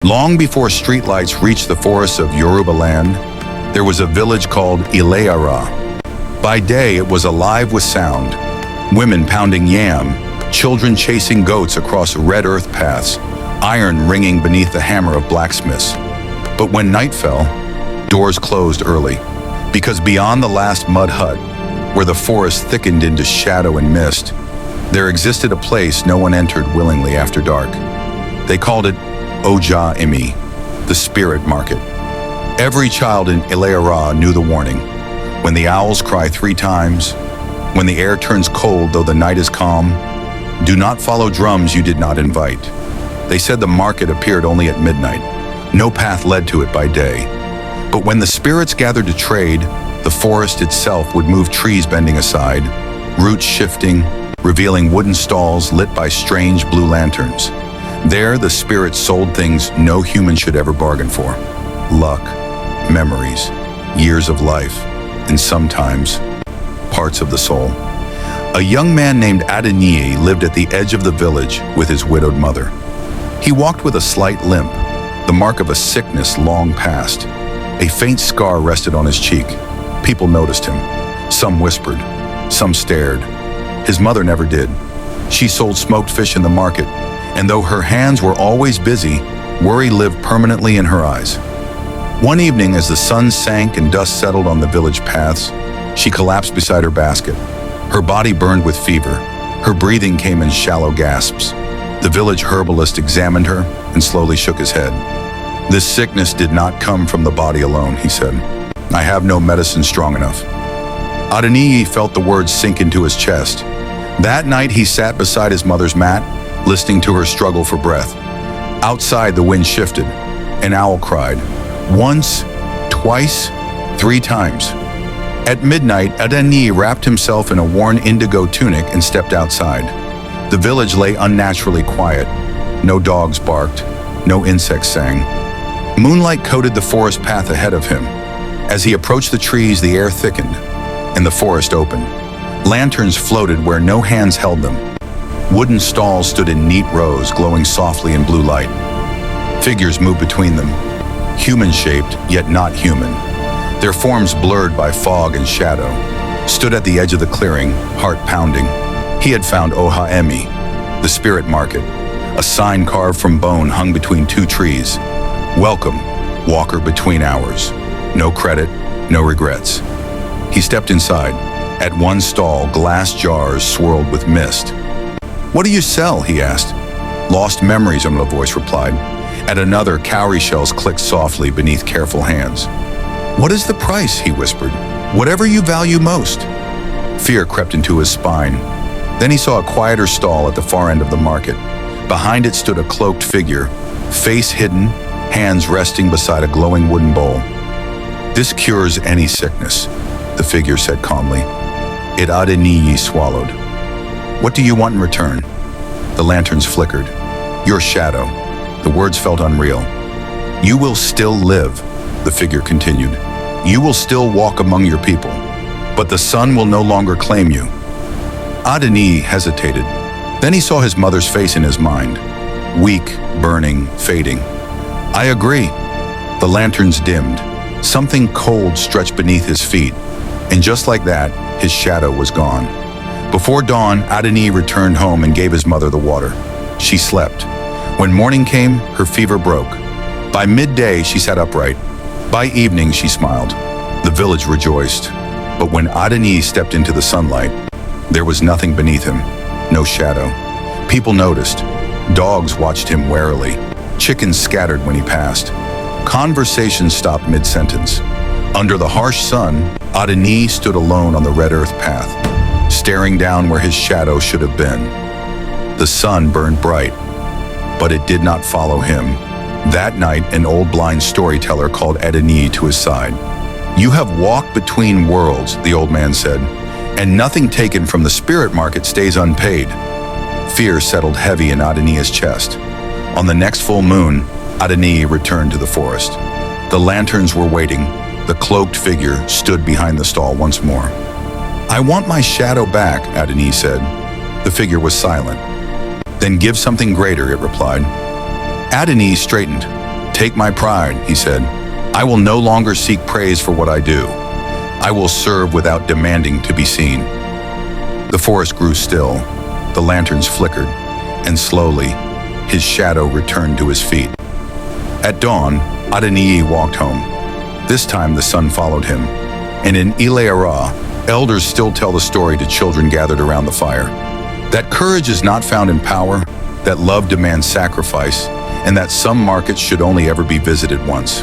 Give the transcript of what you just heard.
Long before streetlights reached the forests of Yoruba land, there was a village called Ileara. By day, it was alive with sound. Women pounding yam, children chasing goats across red earth paths, iron ringing beneath the hammer of blacksmiths. But when night fell, doors closed early, because beyond the last mud hut, where the forest thickened into shadow and mist, there existed a place no one entered willingly after dark. They called it Oja Imi, the spirit market. Every child in Ileara knew the warning. When the owls cry 3 times, when the air turns cold though the night is calm, do not follow drums you did not invite. They said the market appeared only at midnight. No path led to it by day. But when the spirits gathered to trade, the forest itself would move, trees bending aside, roots shifting, revealing wooden stalls lit by strange blue lanterns. There, the spirits sold things no human should ever bargain for. Luck, memories, years of life, and sometimes parts of the soul. A young man named Adeniyi lived at the edge of the village with his widowed mother. He walked with a slight limp, the mark of a sickness long past. A faint scar rested on his cheek. People noticed him. Some whispered, some stared. His mother never did. She sold smoked fish in the market, and though her hands were always busy, worry lived permanently in her eyes. One evening, as the sun sank and dust settled on the village paths, she collapsed beside her basket. Her body burned with fever. Her breathing came in shallow gasps. The village herbalist examined her and slowly shook his head. "This sickness did not come from the body alone," he said. "I have no medicine strong enough." Adeniyi felt the words sink into his chest. That night, he sat beside his mother's mat, listening to her struggle for breath. Outside, the wind shifted. An owl cried. Once, twice, 3 times. At midnight, Adeniyi wrapped himself in a worn indigo tunic and stepped outside. The village lay unnaturally quiet. No dogs barked, no insects sang. Moonlight coated the forest path ahead of him. As he approached the trees, the air thickened, and the forest opened. Lanterns floated where no hands held them. Wooden stalls stood in neat rows, glowing softly in blue light. Figures moved between them, human-shaped, yet not human. Their forms blurred by fog and shadow, stood at the edge of the clearing, heart pounding. He had found Oja Emi, the spirit market. A sign carved from bone hung between 2 trees. Welcome, walker between hours. No credit, no regrets. He stepped inside. At one stall, glass jars swirled with mist. "What do you sell?" he asked. "Lost memories," a voice replied. At another, cowrie shells clicked softly beneath careful hands. "What is the price?" he whispered. "Whatever you value most." Fear crept into his spine. Then he saw a quieter stall at the far end of the market. Behind it stood a cloaked figure, face hidden, hands resting beside a glowing wooden bowl. "This cures any sickness," the figure said calmly. It Adeniyi swallowed. "What do you want in return?" The lanterns flickered. "Your shadow." The words felt unreal. "You will still live," the figure continued. "You will still walk among your people, but the sun will no longer claim you." Adeniyi hesitated. Then he saw his mother's face in his mind. Weak, burning, fading. "I agree." The lanterns dimmed. Something cold stretched beneath his feet, and just like that, his shadow was gone. Before dawn, Adeniyi returned home and gave his mother the water. She slept. When morning came, her fever broke. By midday, she sat upright. By evening, she smiled. The village rejoiced. But when Adeniyi stepped into the sunlight, there was nothing beneath him, no shadow. People noticed. Dogs watched him warily. Chickens scattered when he passed. Conversation stopped mid-sentence. Under the harsh sun, Adeniyi stood alone on the red earth path, staring down where his shadow should have been. The sun burned bright, but it did not follow him. That night, an old blind storyteller called Adeniyi to his side. "You have walked between worlds," the old man said, "and nothing taken from the spirit market stays unpaid." Fear settled heavy in Adeniyi's chest. On the next full moon, Adeniyi returned to the forest. The lanterns were waiting. The cloaked figure stood behind the stall once more. "I want my shadow back," Adeniyi said. The figure was silent. "Then give something greater," it replied. Adeniyi straightened. Take my pride, he said. I will no longer seek praise for what I do. I will serve without demanding to be seen. The forest grew still, the lanterns flickered, and slowly, his shadow returned to his feet. At dawn, Adeniyi walked home. This time the sun followed him, and in Ile-Ara, elders still tell the story to children gathered around the fire. That courage is not found in power, that love demands sacrifice, and that some markets should only ever be visited once.